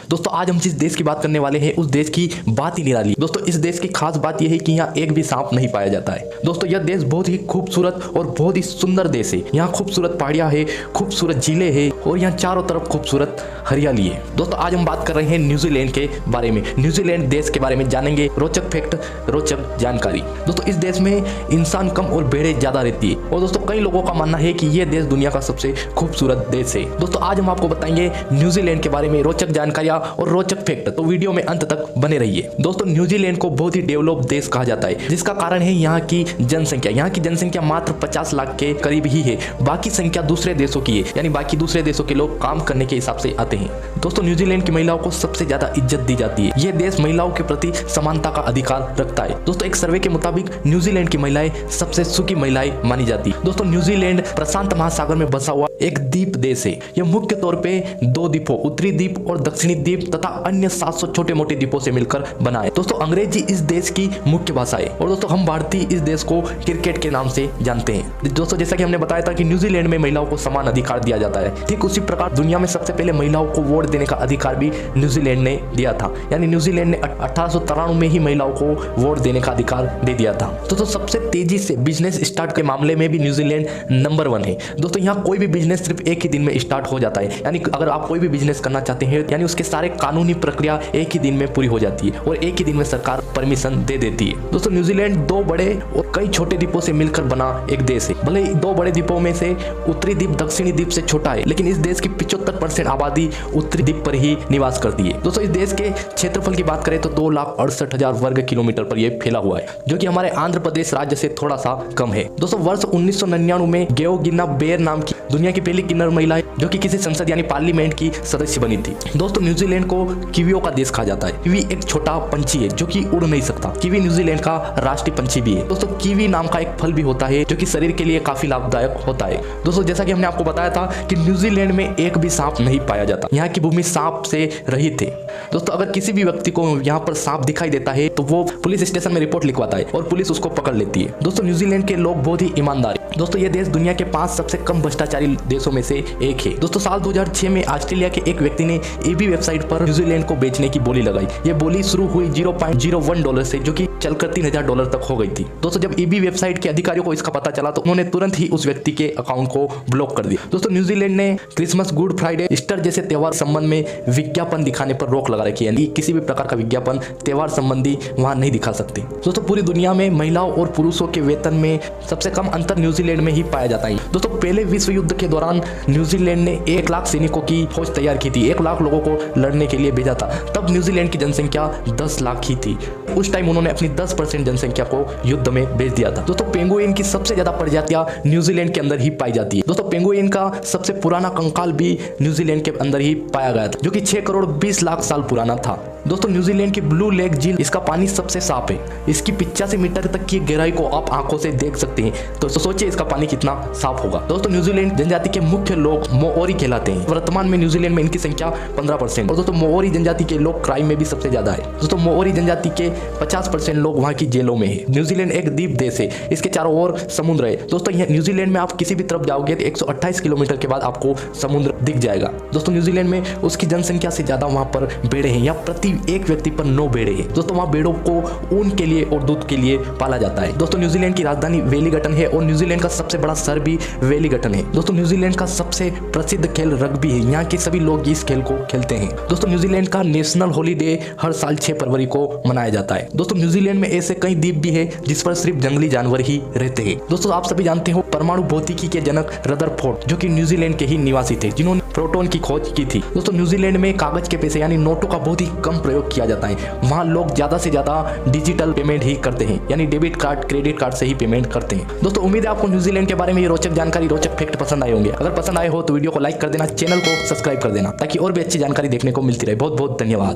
दोस्तों आज हम जिस देश की बात करने वाले हैं उस देश की बात ही निराली। दोस्तों इस देश की खास बात यह है कि यहाँ एक भी सांप नहीं पाया जाता है। दोस्तों यह देश बहुत ही खूबसूरत और बहुत ही सुंदर देश है। यहाँ खूबसूरत पहाड़ियाँ है, खूबसूरत झीलें हैं और यहाँ चारों तरफ खूबसूरत हरियाली है। दोस्तों आज हम बात कर रहे हैं न्यूजीलैंड के बारे में। न्यूजीलैंड देश के बारे में जानेंगे रोचक फैक्ट, रोचक जानकारी। दोस्तों इस देश में इंसान कम और भेड़ें ज्यादा रहती है और दोस्तों कई लोगों का मानना है कि यह देश दुनिया का सबसे खूबसूरत देश है। दोस्तों आज हम आपको बताएंगे न्यूजीलैंड के बारे में रोचक जानकारियां और रोचक फैक्ट, तो वीडियो में अंत तक बने रहिए। दोस्तों न्यूजीलैंड को बहुत ही डेवलप देश कहा जाता है, जिसका कारण है यहाँ की जनसंख्या। यहाँ की जनसंख्या मात्र 50 लाख के करीब ही है। बाकी संख्या दूसरे देशों की है, यानी बाकी दूसरे देशों के लोग काम करने के हिसाब से आते हैं। दोस्तों न्यूजीलैंड की महिलाओं को सबसे ज्यादा इज्जत दी जाती है। यह देश महिलाओं के प्रति समानता का अधिकार रखता है। दोस्तों एक सर्वे के मुताबिक न्यूजीलैंड की महिलाएं सबसे सुखी महिलाएं मानी जाती है। दोस्तों न्यूजीलैंड प्रशांत महासागर में बसा हुआ एक द्वीप देश है। यह मुख्य तौर पे 2 द्वीपों, उत्तरी द्वीप और दक्षिणी द्वीप तथा अन्य 700 छोटे मोटे द्वीपों से मिलकर बना है। दोस्तों अंग्रेजी इस देश की मुख्य भाषा है और दोस्तों हम भारतीय इस देश को क्रिकेट के नाम से जानते हैं। दोस्तों जैसा कि हमने बताया था कि न्यूजीलैंड में महिलाओं को समान अधिकार दिया जाता है, ठीक उसी प्रकार दुनिया में सबसे पहले महिलाओं को वोट देने का अधिकार भी न्यूजीलैंड ने दिया था। यानी न्यूजीलैंड ने 1893 में ही महिलाओं को वोट देने का अधिकार दे दिया था। दोस्तों सबसे तेजी से बिजनेस स्टार्ट के मामले में भी न्यूजीलैंड नंबर 1 है। दोस्तों यहाँ कोई भी बिजनेस सिर्फ एक ही दिन में स्टार्ट हो जाता है। यानी अगर आप कोई भी बिजनेस करना चाहते हैं यानी उसके सारे कानूनी प्रक्रिया एक ही दिन में पूरी हो जाती है और एक ही दिन में सरकार परमिशन दे देती है। दोस्तों न्यूजीलैंड 2 बड़े और कई छोटे द्वीपों से मिलकर बना एक देश है। भले 2 बड़े द्वीपों में से उत्तरी द्वीप दक्षिणी द्वीप से छोटा है, लेकिन इस देश की 75% आबादी उत्तरी द्वीप पर ही निवास करती है। दोस्तों इस देश के क्षेत्रफल की बात करें तो 2,68,000 वर्ग किलोमीटर पर यह फैला हुआ है, जो कि हमारे आंध्र प्रदेश राज्य से थोड़ा सा कम है। दोस्तों वर्ष 1999 में गेओगिना बेर नाम की दुनिया की पहली किन्नर महिला है जो कि किसी संसद यानी पार्लियामेंट की सदस्य बनी थी। दोस्तों न्यूजीलैंड को कीवियों का देश कहा जाता है। कीवी एक छोटा पंछी है जो कि उड़ नहीं सकता। कीवी न्यूजीलैंड का राष्ट्रीय पंछी भी है। दोस्तों कीवी नाम का एक फल भी होता है जो कि शरीर के लिए काफी लाभदायक होता है। दोस्तों जैसा कि हमने आपको बताया था कि न्यूजीलैंड में एक भी सांप नहीं पाया जाता। यहाँ की भूमि सांप से रहित है। दोस्तों अगर किसी भी व्यक्ति को यहाँ पर सांप दिखाई देता है तो वो पुलिस स्टेशन में रिपोर्ट लिखवाता है और पुलिस उसको पकड़ लेती है। दोस्तों न्यूजीलैंड के लोग बहुत ही ईमानदार है। दोस्तों ये देश दुनिया के 5 सबसे कम भ्रष्टाचारी देशों में से एक है। दोस्तों साल 2006 में ऑस्ट्रेलिया के एक व्यक्ति ने ईबी वेबसाइट पर न्यूजीलैंड को बेचने की बोली लगाई। ये बोली शुरू हुई $0.01 से, जो कि चलकर $3,000 तक हो गई थी। दोस्तों जब ईबी वेबसाइट के अधिकारियों को इसका पता चला तो उन्होंने तुरंत ही उस व्यक्ति के अकाउंट को ब्लॉक कर दिया। दोस्तों न्यूजीलैंड ने क्रिसमस, गुड फ्राइडे, ईस्टर जैसे त्योहार संबंध में विज्ञापन दिखाने पर रोक लगा रखी है। यानी किसी भी प्रकार का विज्ञापन त्योहार संबंधी वहां नहीं दिखा सकते। दोस्तों पूरी दुनिया में महिलाओं और पुरुषों के वेतन में सबसे कम अंतर न्यूजीलैंड में ही पाया जाता है। दोस्तों पहले विश्व युद्ध के दौरान न्यूजीलैंड ने 1 लाख सैनिकों की फौज तैयार की थी। 1 लाख लोगों को लड़ने के लिए भेजा था। तब न्यूजीलैंड की जनसंख्या 10 लाख ही थी। उस टाइम उन्होंने अपनी 10% जनसंख्या को युद्ध में भेज दिया था। दोस्तों पेंगुइन की सबसे ज्यादा प्रजातियां न्यूजीलैंड के अंदर ही पाई जाती है। दोस्तों पेंगुइन का सबसे पुराना कंकाल भी न्यूजीलैंड के अंदर ही पाया गया था, जो कि 6 करोड़ 20 लाख साल पुराना था। दोस्तों न्यूजीलैंड की ब्लू लेक झील, इसका पानी सबसे साफ है। इसकी 85 मीटर तक की गहराई को आप आंखों से देख सकते हैं, तो सोचिए इसका पानी कितना साफ होगा। दोस्तों न्यूजीलैंड जनजाति के मुख्य लोग मोओरी कहलाते हैं। वर्तमान में न्यूजीलैंड में इनकी संख्या 15% और दोस्तों मोओरी जनजाति के लोग क्राइम में भी सबसे ज्यादा है। दोस्तों मोओरी जनजाति के 50% लोग वहां की जेलों में है। न्यूजीलैंड एक द्वीप देश है, इसके चारों ओर समुद्र है। दोस्तों न्यूजीलैंड में आप किसी भी तरफ जाओगे तो 128 किलोमीटर के बाद आपको समुद्र दिख जाएगा। दोस्तों न्यूजीलैंड में उसकी जनसंख्या से ज्यादा वहां पर भेड़े हैं। यहाँ प्रति एक व्यक्ति पर 9 भेड़े हैं। दोस्तों वहां भेड़ों को ऊन के लिए और दूध के लिए पाला जाता है। दोस्तों न्यूजीलैंड की राजधानी वेलिंगटन है और न्यूजीलैंड का सबसे बड़ा शहर भी वेलिंगटन है। दोस्तों न्यूजीलैंड का सबसे प्रसिद्ध खेल रग्बी है। यहाँ के सभी लोग इस खेल को खेलते हैं। दोस्तों न्यूजीलैंड का नेशनल हॉलीडे हर साल 6 फरवरी को मनाया जाता है। दोस्तों न्यूजीलैंड में ऐसे कई द्वीप भी है जिस पर सिर्फ जंगली जानवर ही रहते हैं। दोस्तों आप सभी जानते हो परमाणु भौतिकी के जनक रदरफोर्ड, जो कि न्यूजीलैंड के ही निवासी थे, जिन्होंने प्रोटॉन की खोज की थी। दोस्तों न्यूजीलैंड में कागज के पैसे यानी नोटों का बहुत ही कम प्रयोग किया जाता है। वहाँ लोग ज्यादा से ज्यादा डिजिटल पेमेंट ही करते हैं, यानी डेबिट कार्ड, क्रेडिट कार्ड से ही पेमेंट करते हैं। दोस्तों उम्मीद है आपको न्यूजीलैंड के बारे में ये रोचक जानकारी, रोचक फैक्ट पसंद आए होंगे। अगर पसंद आए हो तो वीडियो को लाइक कर देना, चैनल को सब्सक्राइब कर देना, ताकि और भी अच्छी जानकारी देखने को मिलती रहे। बहुत बहुत धन्यवाद।